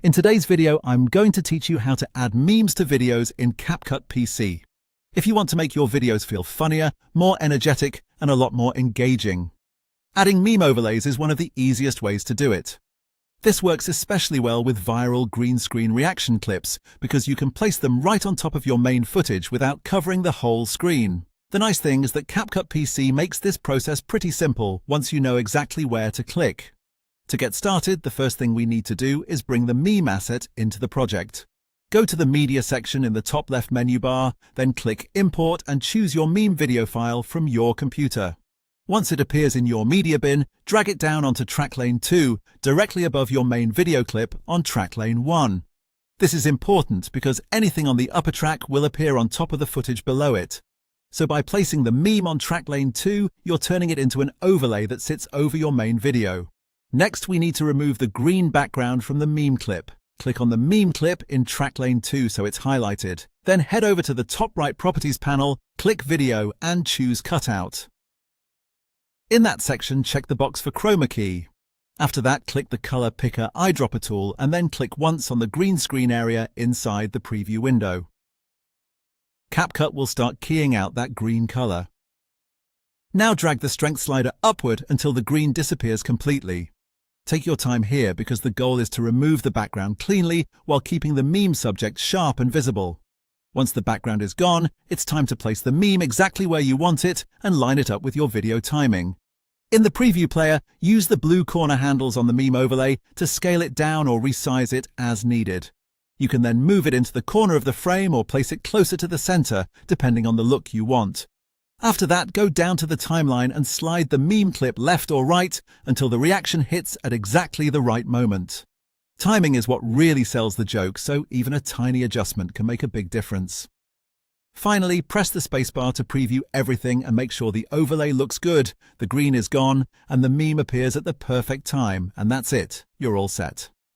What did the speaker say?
In today's video, I'm going to teach you how to add memes to videos in CapCut PC. If you want to make your videos feel funnier, more energetic, and a lot more engaging. Adding meme overlays is one of the easiest ways to do it. This works especially well with viral green screen reaction clips because you can place them right on top of your main footage without covering the whole screen. The nice thing is that CapCut PC makes this process pretty simple once you know exactly where to click. To get started, the first thing we need to do is bring the meme asset into the project. Go to the Media section in the top left menu bar, then click Import and choose your meme video file from your computer. Once it appears in your media bin, drag it down onto track lane 2, directly above your main video clip on track lane 1. This is important because anything on the upper track will appear on top of the footage below it. So by placing the meme on track lane 2, you're turning it into an overlay that sits over your main video. Next, we need to remove the green background from the meme clip. Click on the meme clip in track lane 2 so it's highlighted. Then head over to the top right properties panel, click Video and choose Cutout. In that section, check the box for chroma key. After that, click the Color Picker eyedropper tool and then click once on the green screen area inside the preview window. CapCut will start keying out that green color. Now drag the strength slider upward until the green disappears completely. Take your time here because the goal is to remove the background cleanly while keeping the meme subject sharp and visible. Once the background is gone, it's time to place the meme exactly where you want it and line it up with your video timing. In the preview player, use the blue corner handles on the meme overlay to scale it down or resize it as needed. You can then move it into the corner of the frame or place it closer to the center, depending on the look you want. After that, go down to the timeline and slide the meme clip left or right until the reaction hits at exactly the right moment. Timing is what really sells the joke, so even a tiny adjustment can make a big difference. Finally, press the spacebar to preview everything and make sure the overlay looks good, the green is gone, and the meme appears at the perfect time, and that's it. You're all set.